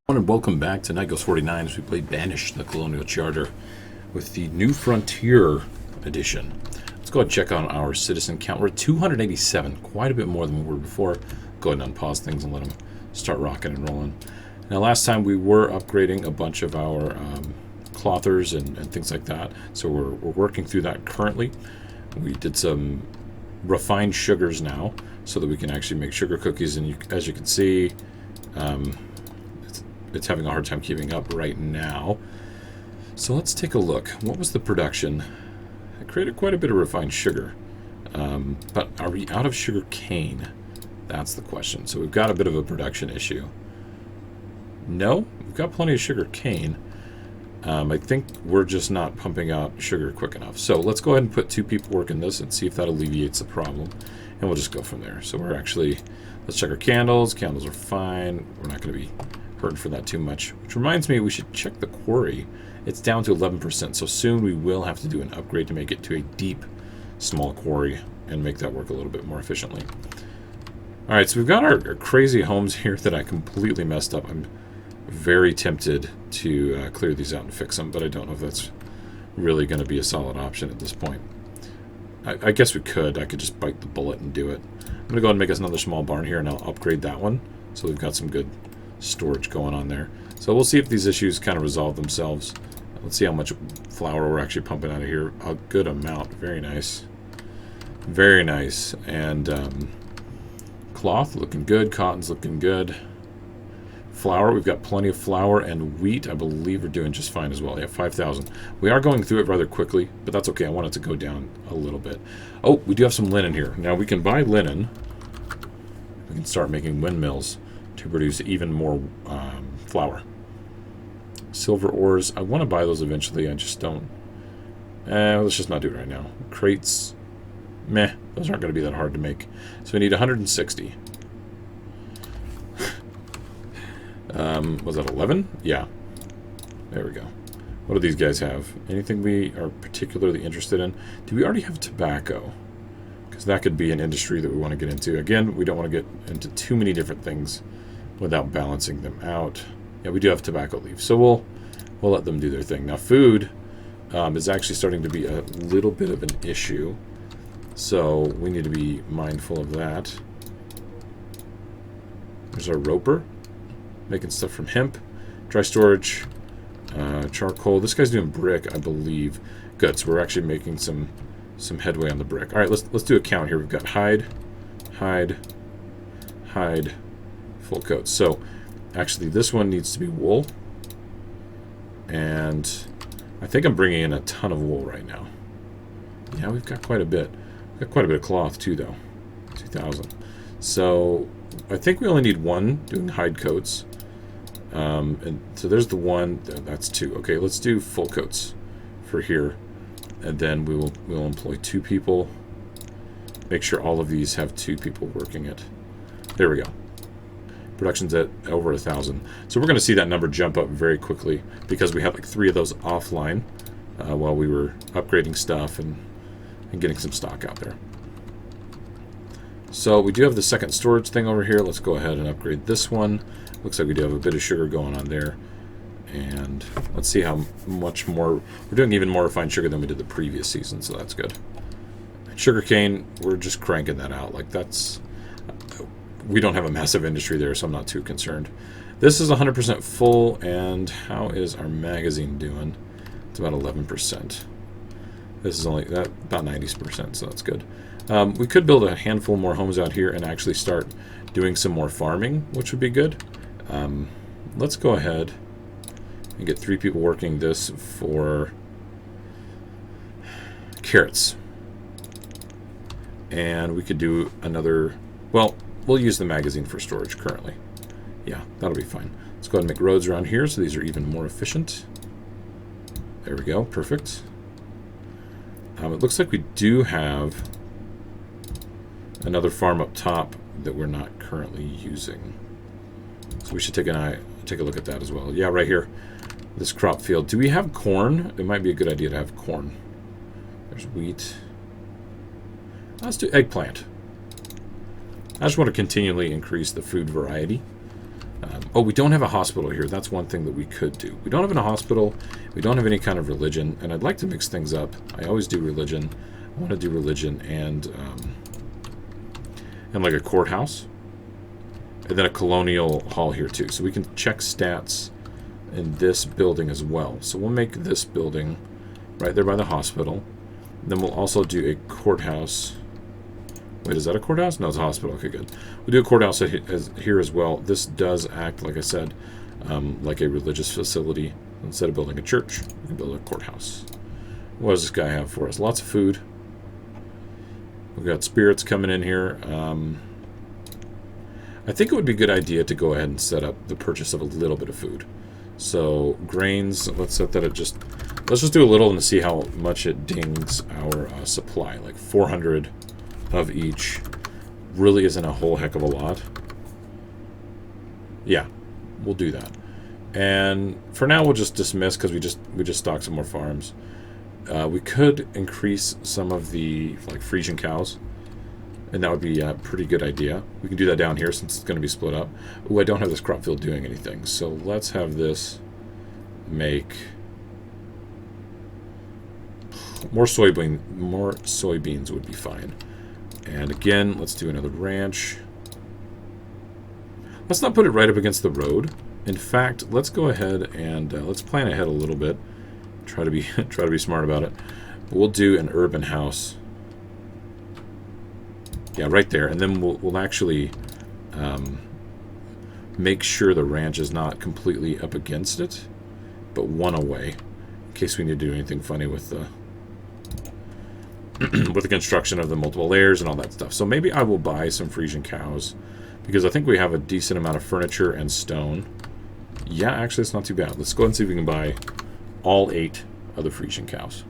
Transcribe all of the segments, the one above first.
And welcome back to Night Ghost 49 as we play Banished, the Colonial Charter, with the New Frontier edition. Let's go ahead and check on our citizen count. We're at 287, quite a bit more than we were before. Go ahead and unpause things and let them start rocking and rolling. Now, last time we were upgrading a bunch of our clothers and things like that, so we're working through that currently. We did some refined sugars now so that we can actually make sugar cookies, and as you can see, it's having a hard time keeping up right now. So let's take a look. What was the production? I created quite a bit of refined sugar. But are we out of sugar cane? That's the question. So we've got a bit of a production issue. No, we've got plenty of sugar cane. I think we're just not pumping out sugar quick enough. So let's go ahead and put 2 people working this and see if that alleviates the problem. And we'll just go from there. So we're actually, let's check our candles. Candles are fine. We're not going to be hurting for that too much. Which reminds me, we should check the quarry. It's down to 11%, so soon we will have to do an upgrade to make it to a deep, small quarry and make that work a little bit more efficiently. Alright, so we've got our crazy homes here that I completely messed up. I'm very tempted to clear these out and fix them, but I don't know if that's really going to be a solid option at this point. I guess we could. I could just bite the bullet and do it. I'm going to go ahead and make us another small barn here, and I'll upgrade that one, so we've got some good storage going on there. So we'll see if these issues kind of resolve themselves. Let's see how much flour we're actually pumping out of here. A good amount. Very nice. Very nice. And cloth looking good. Cotton's looking good. Flour, we've got plenty of flour, and wheat I believe we're doing just fine as well. Yeah, 5,000. We are going through it rather quickly, but that's okay. I want it to go down a little bit. Oh, we do have some linen here. Now we can buy linen. We can start making windmills to produce even more flour. Silver ores, I want to buy those eventually, I just don't. Let's just not do it right now. Crates, meh, those aren't going to be that hard to make. So we need 160. Was that 11? Yeah. There we go. What do these guys have? Anything we are particularly interested in? Do we already have tobacco? Because that could be an industry that we want to get into. Again, we don't want to get into too many different things without balancing them out. Yeah, we do have tobacco leaves, so we'll let them do their thing. Now, food is actually starting to be a little bit of an issue, so we need to be mindful of that. There's our roper, making stuff from hemp, dry storage, charcoal. This guy's doing brick, I believe. Good, so we're actually making some headway on the brick. All right, let's do a count here. We've got hide, full coat. So actually this one needs to be wool, and I think I'm bringing in a ton of wool right now. Yeah, we've got quite a bit. We've got quite a bit of cloth too, though. 2,000. So I think we only need 1 doing hide coats, and so there's the 1. That's 2. Okay, let's do full coats for here, and then we'll employ 2 people. Make sure all of these have 2 people working it. There we go. Production's at over 1,000. So we're going to see that number jump up very quickly because we had like 3 of those offline while we were upgrading stuff and getting some stock out there. So we do have the second storage thing over here. Let's go ahead and upgrade this one. Looks like we do have a bit of sugar going on there. And let's see how much more. We're doing even more refined sugar than we did the previous season, so that's good. Sugarcane, we're just cranking that out. Like that's... We don't have a massive industry there, so I'm not too concerned. This is 100% full, and how is our magazine doing? It's about 11%. This is only about 90%, so that's good. We could build a handful more homes out here and actually start doing some more farming, which would be good. Let's go ahead and get 3 people working this for carrots. And we could do another... Well, we'll use the magazine for storage currently. Yeah, that'll be fine. Let's go ahead and make roads around here so these are even more efficient. There we go. Perfect. It looks like we do have another farm up top that we're not currently using. So we should take a look at that as well. Yeah, right here. This crop field. Do we have corn? It might be a good idea to have corn. There's wheat. Let's do eggplant. I just want to continually increase the food variety. Oh, we don't have a hospital here. That's one thing that we could do. We don't have a hospital. We don't have any kind of religion. And I'd like to mix things up. I always do religion. I want to do religion and like a courthouse. And then a colonial hall here too. So we can check stats in this building as well. So we'll make this building right there by the hospital. Then we'll also do a courthouse. Wait, is that a courthouse? No, it's a hospital. Okay, good. We'll do a courthouse here as well. This does act, like I said, like a religious facility. Instead of building a church, we can build a courthouse. What does this guy have for us? Lots of food. We've got spirits coming in here. I think it would be a good idea to go ahead and set up the purchase of a little bit of food. So grains, let's set that at let's just do a little and see how much it dings our supply. Like 400 of each really isn't a whole heck of a lot. Yeah, we'll do that. And for now, we'll just dismiss because we just stocked some more farms. We could increase some of the like Frisian cows. And that would be a pretty good idea. We can do that down here since it's going to be split up. Oh, I don't have this crop field doing anything. So let's have this make more soybeans would be fine. And again, let's do another ranch. Let's not put it right up against the road. In fact, let's go ahead and let's plan ahead a little bit. Try to be smart about it. But we'll do an urban house. Yeah, right there, and then we'll actually make sure the ranch is not completely up against it, but one away, in case we need to do anything funny with the with the construction of the multiple layers and all that stuff. So maybe I will buy some Frisian cows, because I think we have a decent amount of furniture and stone. Yeah, actually, it's not too bad. Let's go ahead and see if we can buy all 8 of the Frisian cows.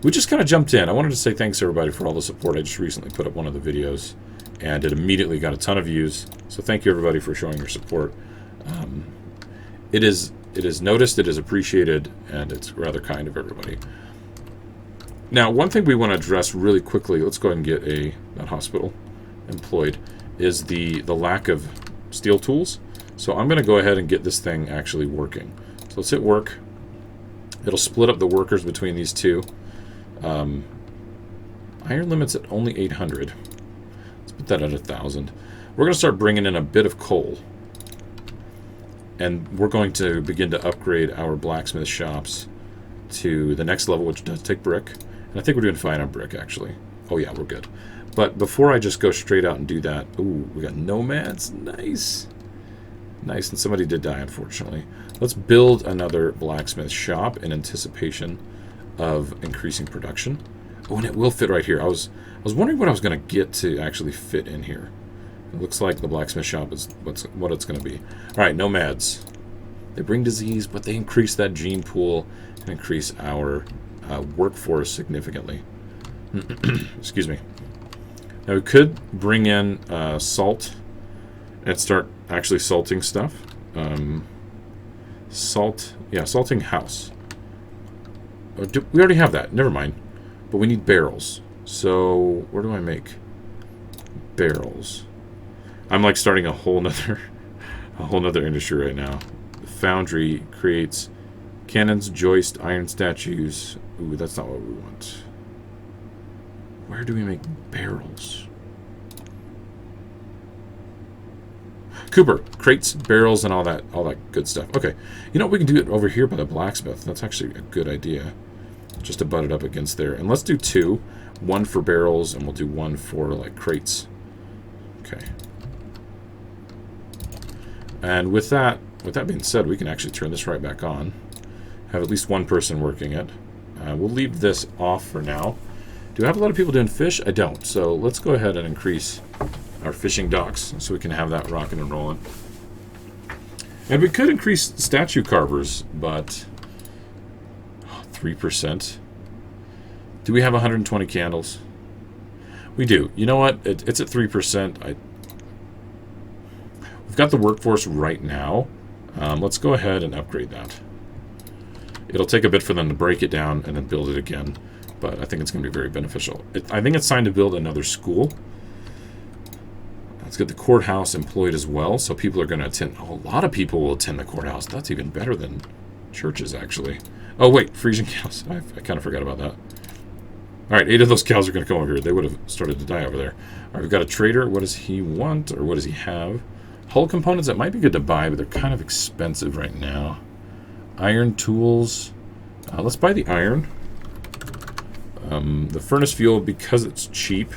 We just kind of jumped in. I wanted to say thanks everybody for all the support. I just recently put up one of the videos and it immediately got a ton of views. So thank you everybody for showing your support. It is noticed, it is appreciated, and it's rather kind of everybody. Now, one thing we want to address really quickly, let's go ahead and get that hospital employed, is the lack of steel tools. So I'm going to go ahead and get this thing actually working. So let's hit work. It'll split up the workers between these two. Iron limit's at only 800. Let's put that at 1,000. We're going to start bringing in a bit of coal. And we're going to begin to upgrade our blacksmith shops to the next level, which does take brick. And I think we're doing fine on brick, actually. Oh yeah, we're good. But before I just go straight out and do that... Ooh, we got nomads. Nice. Nice, and somebody did die, unfortunately. Let's build another blacksmith shop in anticipation of increasing production. Oh, and it will fit right here. I was wondering what I was going to get to actually fit in here. It looks like the blacksmith shop is what it's going to be. All right, nomads. They bring disease, but they increase that gene pool and increase our workforce significantly. Excuse me. Now we could bring in salt and start actually salting stuff. Salting house. We already have that. Never mind. But we need barrels. So where do I make barrels? I'm like starting a whole nother industry right now. The foundry creates cannons, joist, iron statues. Ooh, that's not what we want. Where do we make barrels? Cooper, crates, barrels, and all that good stuff. Okay, you know, we can do it over here by the blacksmith. That's actually a good idea. Just to butt it up against there. And let's do 2. 1 for barrels, and we'll do 1 for, like, crates. Okay. And with that being said, we can actually turn this right back on. Have at least one person working it. We'll leave this off for now. Do I have a lot of people doing fish? I don't. So let's go ahead and increase our fishing docks so we can have that rocking and rolling. And we could increase statue carvers, but 3%. Do we have 120 candles? We do. You know what? It's at 3%. We've got the workforce right now. Let's go ahead and upgrade that. It'll take a bit for them to break it down and then build it again, but I think it's going to be very beneficial. I think it's time to build another school. Let's get the courthouse employed as well, so people are going to attend. Oh, a lot of people will attend the courthouse. That's even better than churches, actually. Oh, wait, Frisian cows. I kind of forgot about that. All right, 8 of those cows are going to come over here. They would have started to die over there. All right, we've got a trader. What does he want, or what does he have? Hull components, that might be good to buy, but they're kind of expensive right now. Iron tools. Let's buy the iron. The furnace fuel, because it's cheap,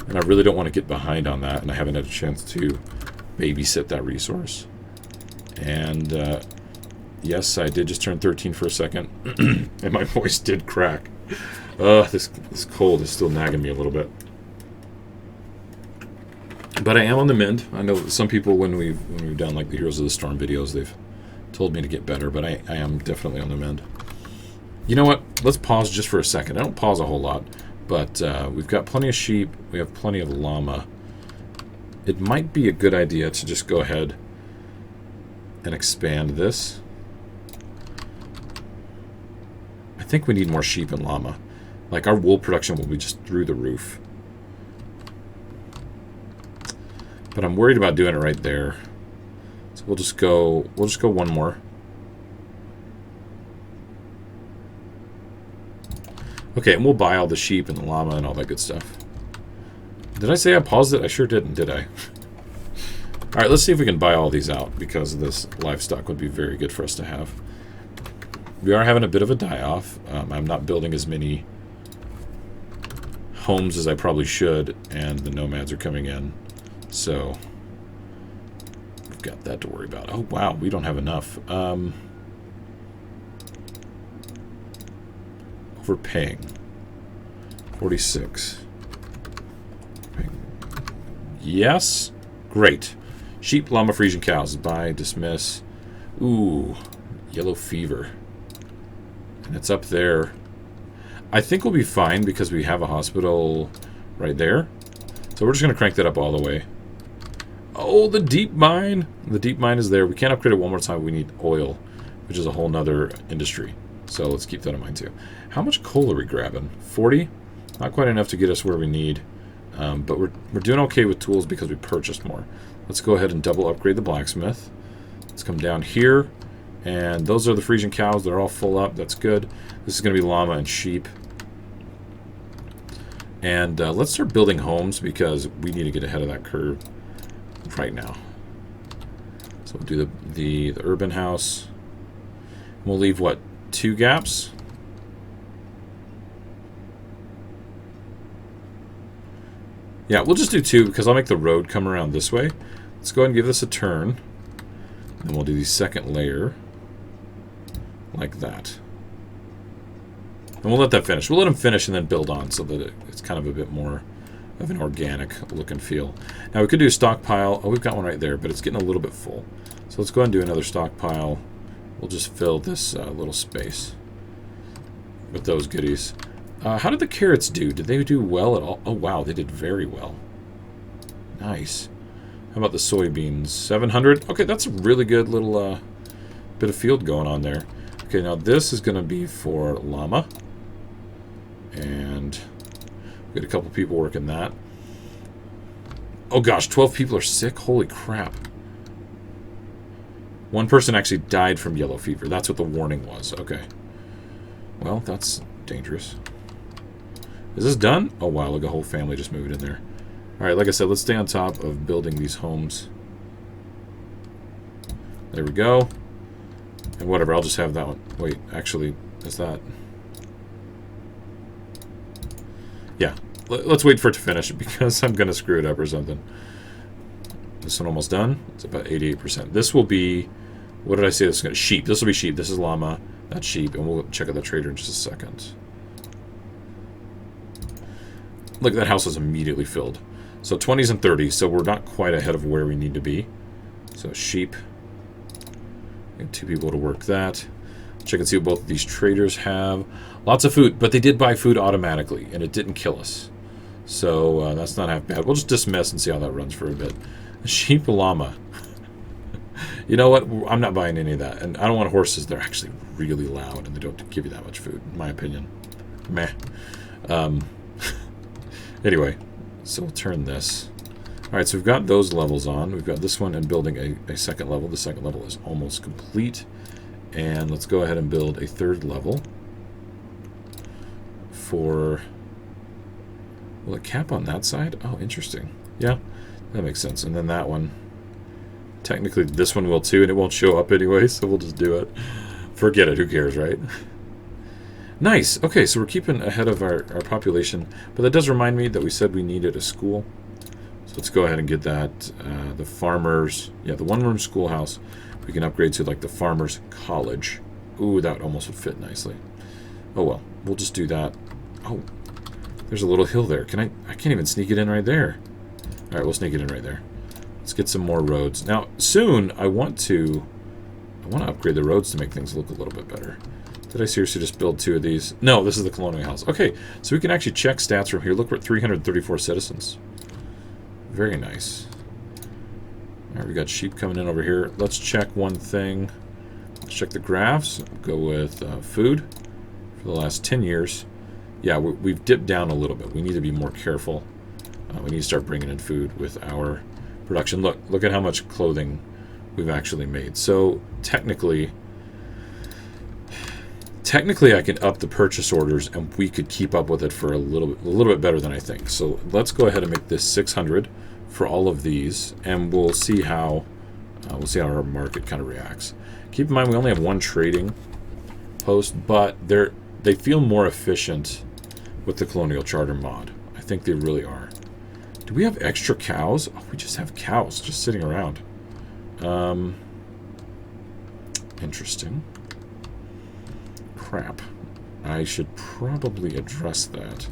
and I really don't want to get behind on that, and I haven't had a chance to babysit that resource. And yes, I did just turn 13 for a second, and my voice did crack. This cold is still nagging me a little bit. But I am on the mend. I know some people, when we've done like the Heroes of the Storm videos, they've told me to get better, but I am definitely on the mend. You know what? Let's pause just for a second. I don't pause a whole lot, but we've got plenty of sheep. We have plenty of llama. It might be a good idea to just go ahead and expand this. I think we need more sheep and llama. Like, our wool production will be just through the roof. But I'm worried about doing it right there. So we'll just go one more. Okay, and we'll buy all the sheep and the llama and all that good stuff. Did I say I paused it? I sure didn't, did I? Alright, let's see if we can buy all these out, because this livestock would be very good for us to have. We are having a bit of a die-off. I'm not building as many homes as I probably should, and the nomads are coming in. So, we've got that to worry about. Oh, wow, we don't have enough. Overpaying. 46. Yes. Great. Sheep, llama, Frisian cows. Buy, dismiss. Ooh, yellow fever. And it's up there. I think we'll be fine because we have a hospital right there. So we're just going to crank that up all the way. Oh, the deep mine. The deep mine is there. We can't upgrade it one more time. We need oil, which is a whole nother industry. So let's keep that in mind too. How much coal are we grabbing? 40? Not quite enough to get us where we need. But we're doing okay with tools because we purchased more. Let's go ahead and double upgrade the blacksmith. Let's come down here. And those are the Frisian cows. They're all full up. That's good. This is going to be llama and sheep. And let's start building homes because we need to get ahead of that curve right now. So we'll do the urban house. We'll leave, what, 2 gaps? Yeah, we'll just do 2 because I'll make the road come around this way. Let's go ahead and give this a turn. And we'll do the second layer like that. And we'll let that finish. We'll let them finish and then build on so that it's kind of a bit more of an organic look and feel. Now we could do a stockpile. Oh, we've got one right there, but it's getting a little bit full. So let's go ahead and do another stockpile. We'll just fill this little space with those goodies. How did the carrots do? Did they do well at all? Oh, wow, they did very well. Nice. How about the soybeans? 700? Okay, that's a really good little bit of field going on there. Okay, now this is going to be for llama. And we got a couple people working that. Oh gosh, 12 people are sick? Holy crap. One person actually died from yellow fever. That's what the warning was. Okay. Well, that's dangerous. Is this done? Oh wow, look, a whole family just moved in there. Alright, like I said, let's stay on top of building these homes. There we go. And whatever, I'll just have that one. Wait, actually, is that... Yeah, let's wait for it to finish because I'm going to screw it up or something. This one almost done. It's about 88%. This will be... What did I say? This is going to sheep. This will be sheep. This is llama. That's sheep. And we'll check out the trader in just a second. Look, that house is immediately filled. So 20s and 30s. So we're not quite ahead of where we need to be. So sheep. We have 2 people to work that. Check and see what both of these traders have. Lots of food, but they did buy food automatically, and it didn't kill us. So that's not half bad. We'll just dismiss and see how that runs for a bit. Sheep llama. You know what? I'm not buying any of that. And I don't want horses. They're actually really loud, and they don't give you that much food, in my opinion. Meh. Anyway, so we'll turn this. Alright, so we've got those levels on. We've got this one and building a second level. The second level is almost complete. And let's go ahead and build a third level for... Will it cap on that side? Oh, interesting. Yeah, that makes sense. And then that one. Technically, this one will too, and it won't show up anyway, so we'll just do it. Forget it. Who cares, right? Nice. Okay, so we're keeping ahead of our population. But that does remind me that we said we needed a school. So let's go ahead and get that. The farmers... Yeah, the one-room schoolhouse. We can upgrade to, like, the farmers' college. Ooh, that almost would fit nicely. Oh, well. We'll just do that. Oh, there's a little hill there. I can't even sneak it in right there. Alright, we'll sneak it in right there. Let's get some more roads. Now, soon, I want to upgrade the roads to make things look a little bit better. Did I seriously just build 2 of these? No, this is the Colonial house. Okay, so we can actually check stats from here. Look, we're at 334 citizens. Very nice. Alright, we got sheep coming in over here. Let's check one thing. Let's check the graphs. Go with food for the last 10 years. Yeah, we've dipped down a little bit. We need to be more careful. We need to start bringing in food with our production. Look at how much clothing we've actually made. So technically I can up the purchase orders, and we could keep up with it for a little bit better than I think. So let's go ahead and make this 600 for all of these, and we'll see how our market kind of reacts. Keep in mind we only have 1 trading post, but they feel more efficient with the Colonial Charter mod. I think they really are. Do we have extra cows? Oh, we just have cows just sitting around. Interesting. Crap. I should probably address that.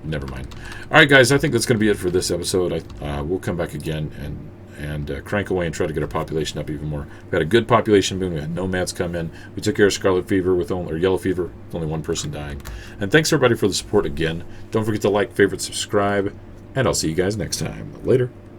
Never mind. Alright, guys, I think that's going to be it for this episode. We'll come back again and crank away and try to get our population up even more. We had a good population boom. We had nomads come in. We took care of scarlet fever or yellow fever with only 1 person dying. And thanks everybody for the support again. Don't forget to like, favorite, subscribe, and I'll see you guys next time. Later.